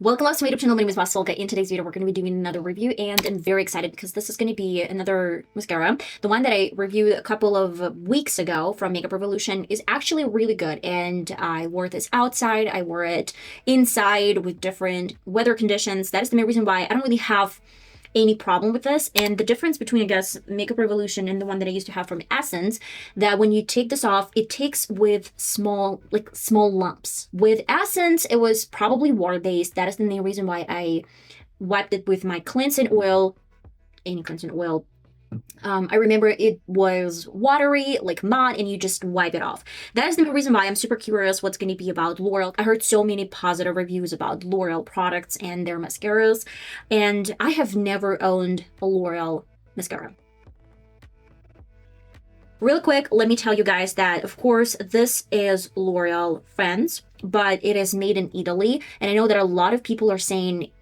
Welcome back to my YouTube channel. My name is VassaOlga. In today's video, we're going to be doing another review, and I'm very excited because this is going to be another mascara. The one that I reviewed a couple of weeks ago from Makeup Revolution is actually really good, and I wore this outside, I wore it inside with different weather conditions. That is the main reason why I don't really have any problem with this. And the difference between, I guess, Makeup Revolution and the one that I used to have from Essence, that when you take this off, it takes with small lumps. With Essence, it was probably water-based. That is the main reason why I wiped it with my cleansing oil, any cleansing oil. I remember it was watery, like matte, and you just wipe it off. That is the reason why I'm super curious what's going to be about L'Oreal. I heard so many positive reviews about L'Oreal products and their mascaras, and I have never owned a L'Oreal mascara. Real quick, let me tell you guys that, of course, this is L'Oreal Friends, but it is made in Italy, and I know that a lot of people are saying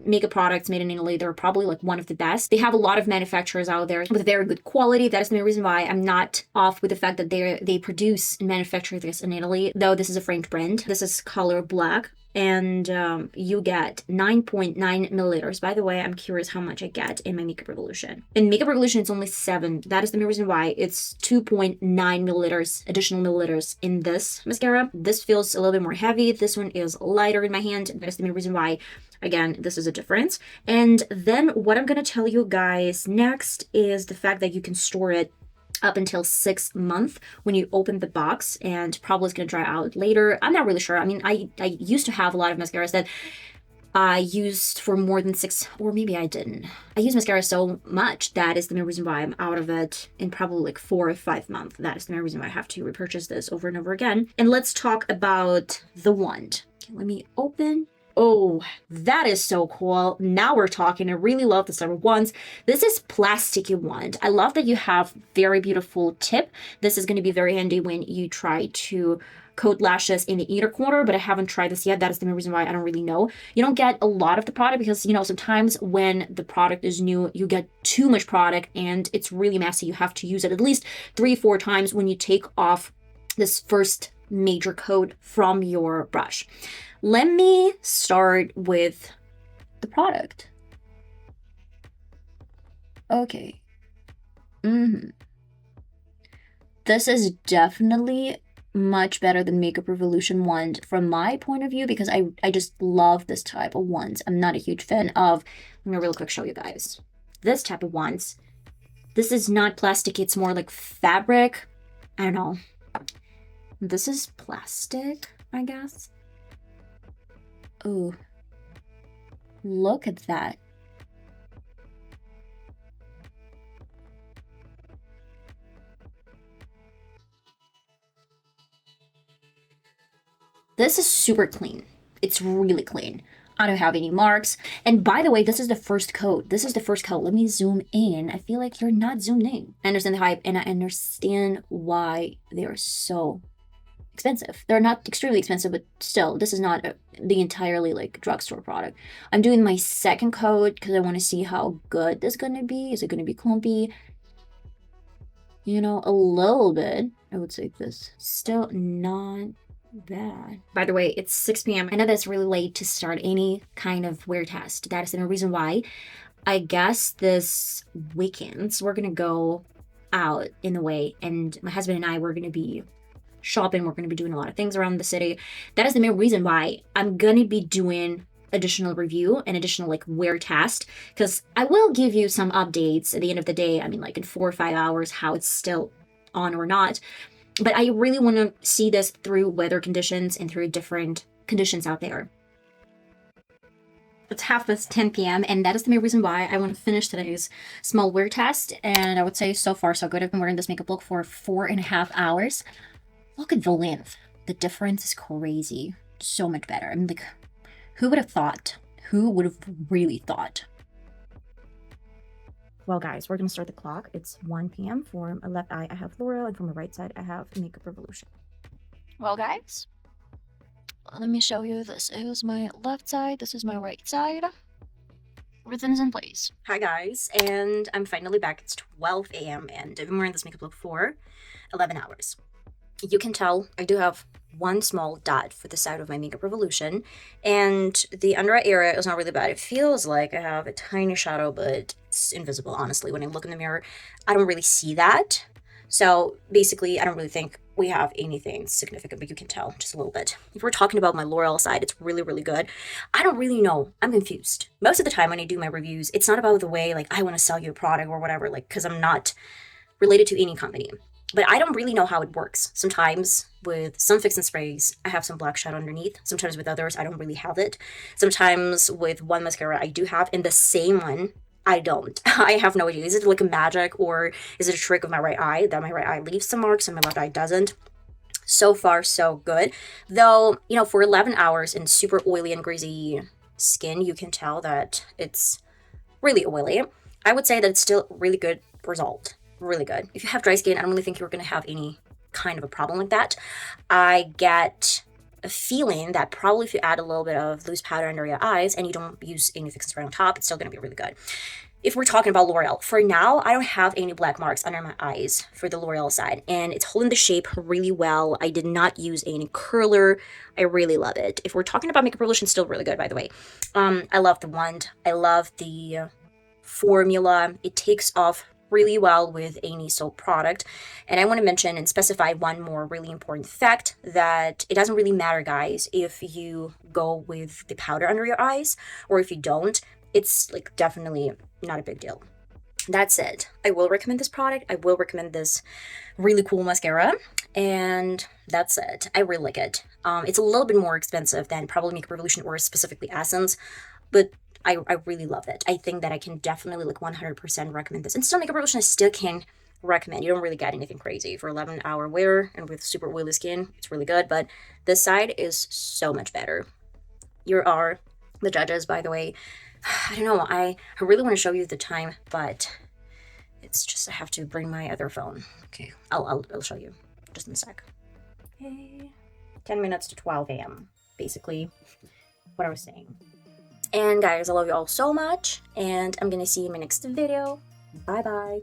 makeup products made in Italy, they're probably like one of the best. They have a lot of manufacturers out there with very good quality. That is the reason why I'm not off with the fact that they produce and manufacture this in Italy, though this is a French brand. This is color black, and you get 9.9 milliliters. By the way, I'm curious how much I get in my Makeup Revolution. In Makeup Revolution, it's only 7. That is the main reason why it's 2.9 milliliters, additional milliliters in this mascara. This feels a little bit more heavy. This one is lighter in my hand. That is the main reason why, again, this is a difference. And then what I'm going to tell you guys next is the fact that you can store it up until 6 months when you open the box, and probably it's going to dry out later. I'm not really sure. I mean, I used to have a lot of mascaras that I used for more than 6, or maybe I didn't. I use mascara so much that is the main reason why I'm out of it in probably like 4 or 5 months. That is the main reason why I have to repurchase this over and over again. And let's talk about the wand. Okay, let me open. Oh, that is so cool. Now we're talking. I really love the type of wands. This is plasticky wand. I love that you have very beautiful tip. This is going to be very handy when you try to coat lashes in the inner corner, but I haven't tried this yet. That is the main reason why I don't really know. You don't get a lot of the product because, you know, sometimes when the product is new, you get too much product and it's really messy. You have to use it at least 3-4 times when you take off this first major coat from your brush. Let me start with the product. Okay. This is definitely much better than Makeup Revolution wand from my point of view, because I just love this type of wands. I'm not a huge fan of, let me real quick show you guys. This type of wands. This is not plastic, it's more like fabric. I don't know. This is plastic, I guess. Oh, look at that. This is super clean. It's really clean. I don't have any marks. And by the way, this is the first coat. This is the first coat. Let me zoom in. I feel like you're not zoomed in. I understand the hype, and I understand why they are so expensive. They're not extremely expensive, but still, this is not the entirely like drugstore product. I'm doing my second coat because I want to see how good this is going to be. Is it going to be clumpy? You know, a little bit. I would say this. Still not bad. By the way, it's 6 p.m. I know that's really late to start any kind of wear test. That is the reason why I guess this weekends we're going to go out in the way, and my husband and I, we're going to be shopping. We're going to be doing a lot of things around the city. That is the main reason why I'm going to be doing additional review and additional like wear test, because I will give you some updates at the end of the day. I mean, like in 4 or 5 hours, how it's still on or not. But I really want to see this through weather conditions and through different conditions out there. It's 10 p.m. and that is the main reason why I want to finish today's small wear test. And I would say so far so good. I've been wearing this makeup look for 4.5 hours. Look at the length. The difference is crazy. So much better. I mean, like, who would have thought? Who would have really thought? Well, guys, we're going to start the clock. It's 1 p.m. For my left eye, I have L'Oreal, and from my right side, I have Makeup Revolution. Well, guys, let me show you. This is my left side. This is my right side. Everything's in place. Hi, guys, and I'm finally back. It's 12 a.m., and I've been wearing this makeup look for 11 hours. You can tell I do have one small dot for the side of my Makeup Revolution, and the under eye area is not really bad. It feels like I have a tiny shadow, but it's invisible, honestly. When I look in the mirror, I don't really see that. So basically, I don't really think we have anything significant, but you can tell just a little bit. If we're talking about my L'Oreal side, it's really, really good. I don't really know. I'm confused. Most of the time when I do my reviews, it's not about the way, like, I want to sell you a product or whatever, like, because I'm not related to any company. But I don't really know how it works. Sometimes with some fix and sprays, I have some black shadow underneath. Sometimes with others, I don't really have it. Sometimes with one mascara, I do have, and the same one, I don't. I have no idea. Is it like a magic, or is it a trick of my right eye that my right eye leaves some marks and my left eye doesn't? So far, so good. Though, for 11 hours in super oily and greasy skin, you can tell that it's really oily. I would say that it's still really good result. Really good. If you have dry skin, I don't really think you're going to have any kind of a problem like that. I get a feeling that probably if you add a little bit of loose powder under your eyes and you don't use any fix and spray on top, it's still going to be really good. If we're talking about L'Oreal, for now, I don't have any black marks under my eyes for the L'Oreal side, and it's holding the shape really well. I did not use any curler. I really love it. If we're talking about Makeup Revolution, still really good, by the way. I love the wand. I love the formula. It takes off really well with any soap product. And I want to mention and specify one more really important fact, that it doesn't really matter, guys, if you go with the powder under your eyes or if you don't. It's like definitely not a big deal. That's it. I will recommend this product. I will recommend this really cool mascara. And that's it. I really like it. It's a little bit more expensive than probably Makeup Revolution or specifically Essence, but I really love it. I think that I can definitely 100% recommend this. And still, Makeup Revolution I still can recommend. You don't really get anything crazy for 11-hour wear and with super oily skin. It's really good, but this side is so much better. You are the judges, by the way. I don't know. I really want to show you the time, but it's just I have to bring my other phone. Okay, I'll show you just in a sec. Okay, 10 minutes to 12 a.m. Basically, what I was saying. And guys, I love you all so much, and I'm gonna see you in my next video. Bye bye.